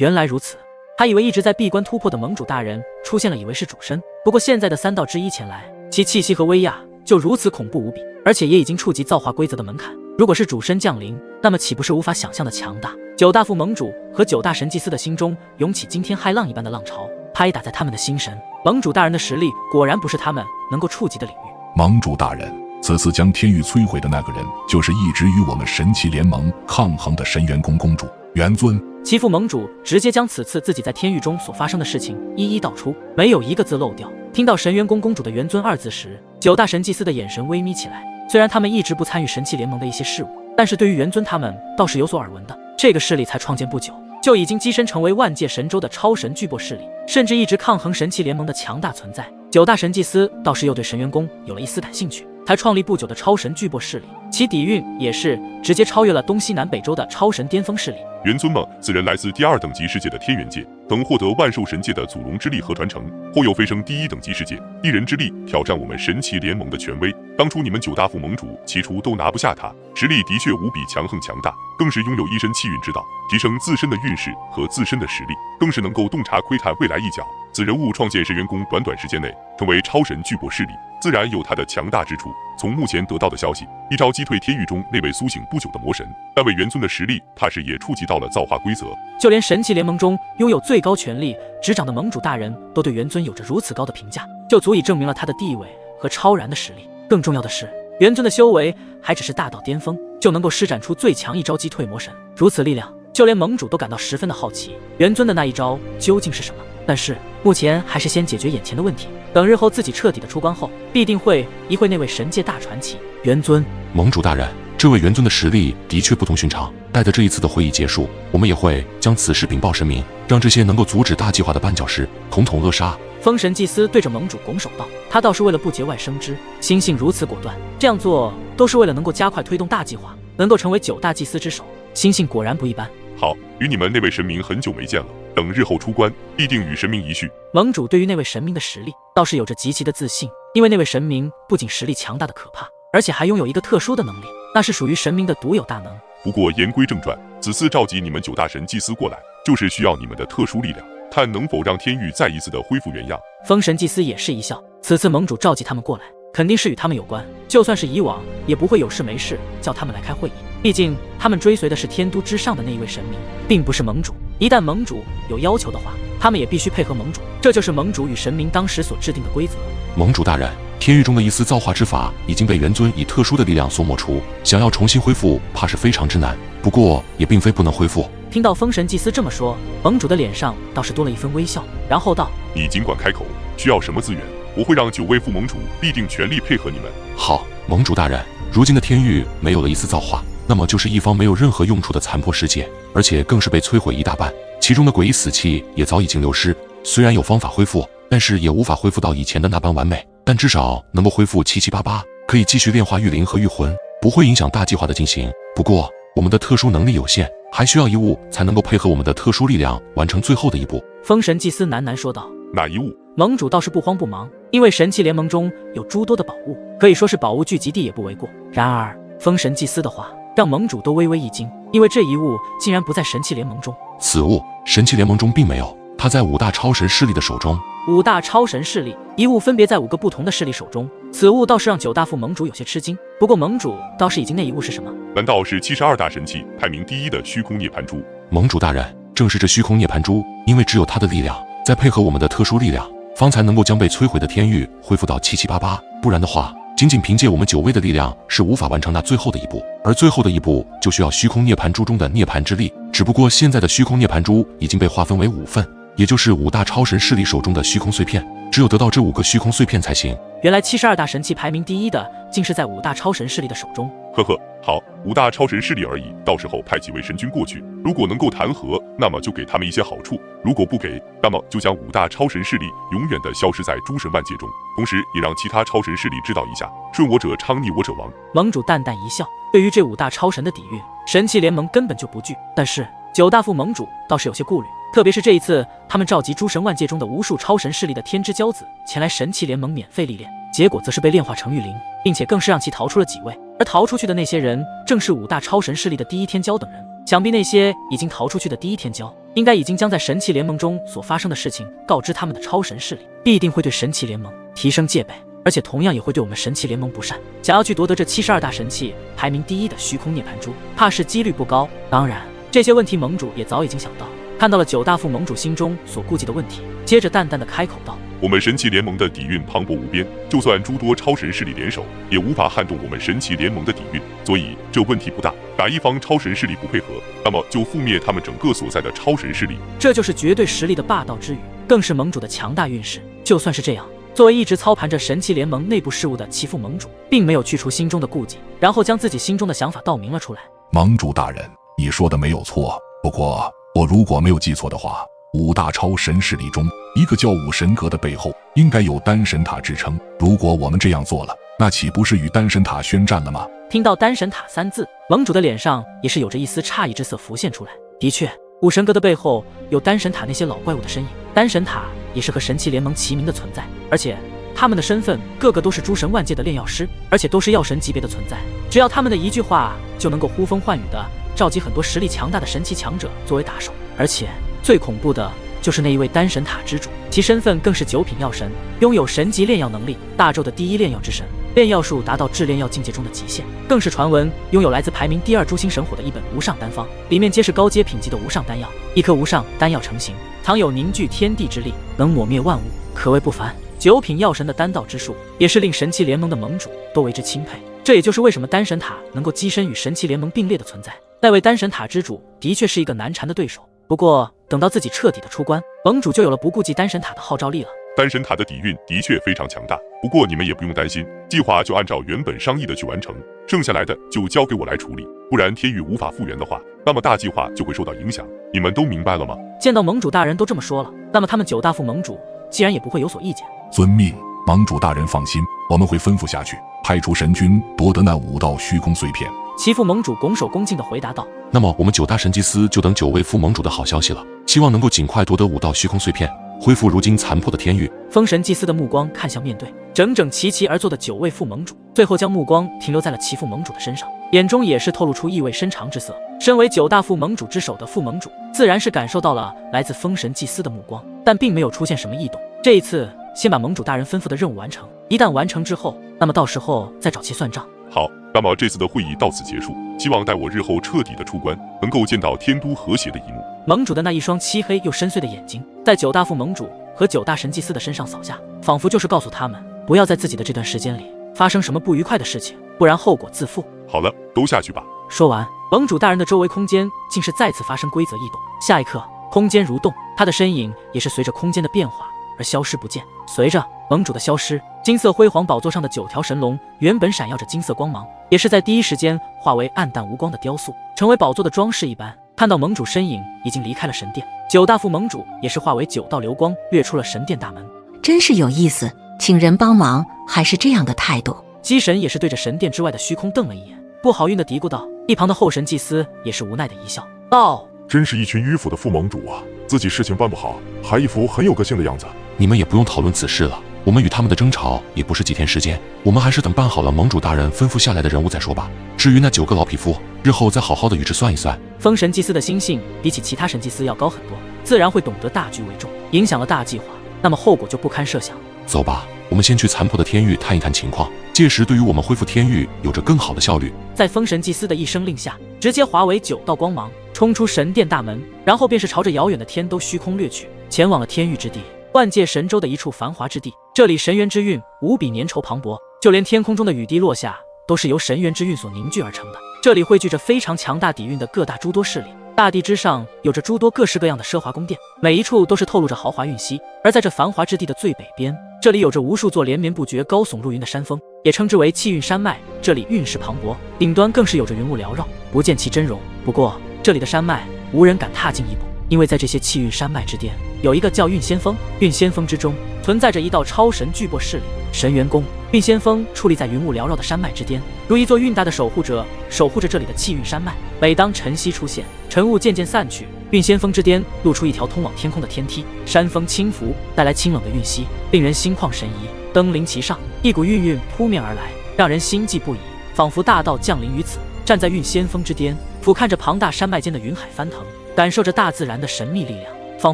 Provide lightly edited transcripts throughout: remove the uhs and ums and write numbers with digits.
原来如此，他以为一直在闭关突破的盟主大人出现了，以为是主身。不过现在的3道之一前来，其气息和威压就如此恐怖无比，而且也已经触及造化规则的门槛。如果是主身降临，那么岂不是无法想象的强大？9大副盟主和9大神祭司的心中涌起惊天骇浪一般的浪潮，拍打在他们的心神。盟主大人的实力果然不是他们能够触及的领域。盟主大人，此次将天域摧毁的那个人，就是一直与我们神奇联盟抗衡的神元宫公主元尊。其副盟主直接将此次自己在天域中所发生的事情一一道出，没有一个字漏掉。听到神元宫公主的元尊2字时，9大神祭司的眼神微眯起来。虽然他们一直不参与神奇联盟的一些事务，但是对于元尊他们倒是有所耳闻的。这个势力才创建不久，就已经跻身成为万界神州的超神巨擘势力，甚至一直抗衡神奇联盟的强大存在。9大神祭司倒是又对神元宫有了一丝感兴趣，才创立不久的超神巨擘势力，其底蕴也是直接超越了东西南北洲的超神巅峰势力。元尊嘛，此人来自第2等级世界的天元界，曾获得万兽神界的祖龙之力和传承，后又飞升第1等级世界，一人之力挑战我们神奇联盟的权威。当初你们9大副盟主起初都拿不下他，实力的确无比强横强大，更是拥有一身气运之道，提升自身的运势和自身的实力，更是能够洞察窥探未来一角。此人物创建神元宫短时间内成为超神巨擘势力，自然有他的强大之处。从目前得到的消息，一招击退天域中那位苏醒不久的魔神，但为元尊的实力，怕是也触及到了造化规则。就连神奇联盟中拥有最高权力执掌的盟主大人，都对元尊有着如此高的评价，就足以证明了他的地位和超然的实力。更重要的是，元尊的修为还只是大到巅峰，就能够施展出最强一招击退魔神，如此力量，就连盟主都感到十分的好奇，元尊的那一招究竟是什么？但是目前还是先解决眼前的问题，等日后自己彻底的出关后，必定会一会那位神界大传奇元尊。盟主大人，这位元尊的实力的确不同寻常，待得这一次的会议结束，我们也会将此事禀报神明，让这些能够阻止大计划的绊脚石统统扼杀。封神祭司对着盟主拱手道，他倒是为了不节外生枝，心性如此果断，这样做都是为了能够加快推动大计划，能够成为9大祭司之首，心性果然不一般。好，与你们那位神明很久没见了，等日后出关，必定与神明一叙。盟主对于那位神明的实力倒是有着极其的自信，因为那位神明不仅实力强大的可怕，而且还拥有一个特殊的能力，那是属于神明的独有大能。不过言归正传，此次召集你们9大神祭司过来，就是需要你们的特殊力量，看能否让天域再一次的恢复原样。封神祭司也是一笑，此次盟主召集他们过来，肯定是与他们有关，就算是以往也不会有事没事叫他们来开会议，毕竟他们追随的是天都之上的那一位神明，并不是盟主。一旦盟主有要求的话，他们也必须配合盟主，这就是盟主与神明当时所制定的规则。盟主大人，天域中的一丝造化之法已经被元尊以特殊的力量所抹除，想要重新恢复，怕是非常之难。不过也并非不能恢复。听到封神祭司这么说，盟主的脸上倒是多了一分微笑，然后道：你尽管开口，需要什么资源，我会让9位副盟主必定全力配合你们。好，盟主大人，如今的天域没有了一丝造化，那么就是一方没有任何用处的残破世界，而且更是被摧毁一大半，其中的诡异死气也早已经流失。虽然有方法恢复，但是也无法恢复到以前的那般完美，但至少能够恢复七七八八，可以继续炼化御灵和御魂，不会影响大计划的进行。不过我们的特殊能力有限，还需要一物才能够配合我们的特殊力量完成最后的一步。封神祭司喃喃说道。哪一物？盟主倒是不慌不忙，因为神奇联盟中有诸多的宝物，可以说是宝物聚集地也不为过。然而封神祭司的话让盟主都微微一惊，因为这一物竟然不在神奇联盟中。此物神奇联盟中并没有，它在5大超神势力的手中。5大超神势力，一物分别在5个不同的势力手中，此物倒是让9大副盟主有些吃惊。不过盟主倒是已经那一物是什么？难道是72大神器排名第1的虚空涅槃珠？盟主大人，正是这虚空涅槃珠，因为只有它的力量，再配合我们的特殊力量，方才能够将被摧毁的天域恢复到七七八八。不然的话，仅仅凭借我们9位的力量是无法完成那最后的一步，而最后的一步就需要虚空涅槃珠中的涅槃之力。只不过现在的虚空涅槃珠已经被划分为5份，也就是5大超神势力手中的虚空碎片，只有得到这5个虚空碎片才行。原来72大神器排名第1的竟是在5大超神势力的手中。呵呵，好，5大超神势力而已，到时候派几位神君过去，如果能够谈和，那么就给他们一些好处；如果不给，那么就将5大超神势力永远的消失在诸神万界中，同时也让其他超神势力知道一下，顺我者昌，逆我者亡。盟主淡淡一笑，对于这5大超神的底蕴，神奇联盟根本就不惧，但是9大副盟主倒是有些顾虑，特别是这一次他们召集诸神万界中的无数超神势力的天之骄子前来神奇联盟免费历练，结果则是被炼化成御灵，并且更是让其逃出了几位，而逃出去的那些人正是5大超神势力的第1天骄等人。想必那些已经逃出去的第1天骄应该已经将在神器联盟中所发生的事情告知他们的超神势力，必定会对神器联盟提升戒备，而且同样也会对我们神器联盟不善。想要去夺得这72大神器排名第1的虚空涅槃珠，怕是几率不高。当然，这些问题盟主也早已经想到，看到了9大副盟主心中所顾忌的问题，接着淡淡的开口道：我们神奇联盟的底蕴磅礴无边，就算诸多超神势力联手，也无法撼动我们神奇联盟的底蕴，所以这问题不大。哪一方超神势力不配合，那么就覆灭他们整个所在的超神势力。这就是绝对实力的霸道之语，更是盟主的强大运势。就算是这样，作为一直操盘着神奇联盟内部事务的其副盟主，并没有去除心中的顾忌，然后将自己心中的想法道明了出来。盟主大人，你说的没有错，不过我如果没有记错的话，5大超神势力中，一个叫武神阁的背后应该有丹神塔支撑。如果我们这样做了，那岂不是与丹神塔宣战了吗？听到丹神塔3字，盟主的脸上也是有着一丝诧异之色浮现出来。的确，武神阁的背后有丹神塔那些老怪物的身影，丹神塔也是和神器联盟齐名的存在，而且他们的身份个个都是诸神万界的炼药师，而且都是药神级别的存在。只要他们的一句话就能够呼风唤雨的召集很多实力强大的神奇强者作为打手，而且最恐怖的就是那一位丹神塔之主，其身份更是9品药神，拥有神级炼药能力，大洲的第1炼药之神，炼药术达到至炼药境界中的极限，更是传闻拥有来自排名第2诛心神火的一本无上丹方，里面皆是高阶品级的无上丹药，一颗无上丹药成型，藏有凝聚天地之力，能抹灭万物，可谓不凡。9品药神的丹道之术，也是令神器联盟的盟主都为之钦佩。这也就是为什么丹神塔能够跻身与神器联盟并列的存在。那位丹神塔之主的确是一个难缠的对手，不过等到自己彻底的出关，盟主就有了不顾及丹神塔的号召力了。丹神塔的底蕴的确非常强大，不过你们也不用担心，计划就按照原本商议的去完成，剩下来的就交给我来处理。不然天域无法复原的话，那么大计划就会受到影响。你们都明白了吗？见到盟主大人都这么说了，那么他们9大副盟主既然也不会有所意见。遵命，盟主大人放心，我们会吩咐下去，派出神军夺得那5道虚空碎片。其副盟主拱手恭敬地回答道：那么我们9大神祭司就等9位副盟主的好消息了，希望能够尽快夺得5道虚空碎片，恢复如今残破的天域。风神祭司的目光看向面对整整齐齐而坐的9位副盟主，最后将目光停留在了其副盟主的身上，眼中也是透露出意味深长之色。身为9大副盟主之首的副盟主，自然是感受到了来自风神祭司的目光，但并没有出现什么异动。这一次先把盟主大人吩咐的任务完成，一旦完成之后，那么到时候再找其算账。好，那么这次的会议到此结束，希望待我日后彻底的出关，能够见到天都和谐的一幕。盟主的那一双漆黑又深邃的眼睛，在9大副盟主和9大神祭司的身上扫下，仿佛就是告诉他们，不要在自己的这段时间里发生什么不愉快的事情，不然后果自负。好了，都下去吧。说完，盟主大人的周围空间竟是再次发生规则异动，下一刻，空间蠕动，他的身影也是随着空间的变化而消失不见。随着盟主的消失，金色辉煌宝座上的9条神龙原本闪耀着金色光芒，也是在第一时间化为暗淡无光的雕塑，成为宝座的装饰一般。看到盟主身影已经离开了神殿，9大副盟主也是化为9道流光跃出了神殿大门。真是有意思，请人帮忙还是这样的态度。姬神也是对着神殿之外的虚空瞪了一眼，不好运的嘀咕道。一旁的后神祭司也是无奈的一笑道：真是一群迂腐的副盟主啊，自己事情办不好，还一副很有个性的样子。你们也不用讨论此事了，我们与他们的争吵也不是几天时间，我们还是等办好了盟主大人吩咐下来的任务再说吧。至于那9个老匹夫，日后再好好的与之算一算。风神祭司的心性比起其他神祭司要高很多，自然会懂得大局为重，影响了大计划，那么后果就不堪设想。走吧，我们先去残破的天域探一探情况，届时对于我们恢复天域有着更好的效率。在风神祭司的一声令下，直接化为9道光芒，冲出神殿大门，然后便是朝着遥远的天都虚空掠去，前往了天域之地，万界神州的一处繁华之地。这里神元之运无比粘稠磅礴，就连天空中的雨滴落下都是由神元之运所凝聚而成的。这里汇聚着非常强大底蕴的各大诸多势力，大地之上有着诸多各式各样的奢华宫殿，每一处都是透露着豪华韵息。而在这繁华之地的最北边，这里有着无数座连绵不绝、高耸入云的山峰，也称之为气运山脉。这里运势磅礴，顶端更是有着云雾缭绕，不见其真容。不过这里的山脉无人敢踏进一步，因为在这些气运山脉之巅，有一个叫运仙峰，运仙峰之中存在着一道超神巨擘势力神元宫。运仙峰矗立在云雾缭绕的山脉之巅，如一座运大的守护者，守护着这里的气运山脉。每当晨曦出现，晨雾渐渐散去，运仙峰之巅露出一条通往天空的天梯，山峰轻拂，带来清冷的运息，令人心旷神怡。登临其上，一股韵扑面而来，让人心悸不已，仿佛大道降临于此。站在运仙峰之巅，俯瞰着庞大山脉间的云海翻腾，感受着大自然的神秘力量，仿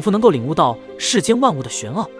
佛能够领悟到世间万物的玄奥。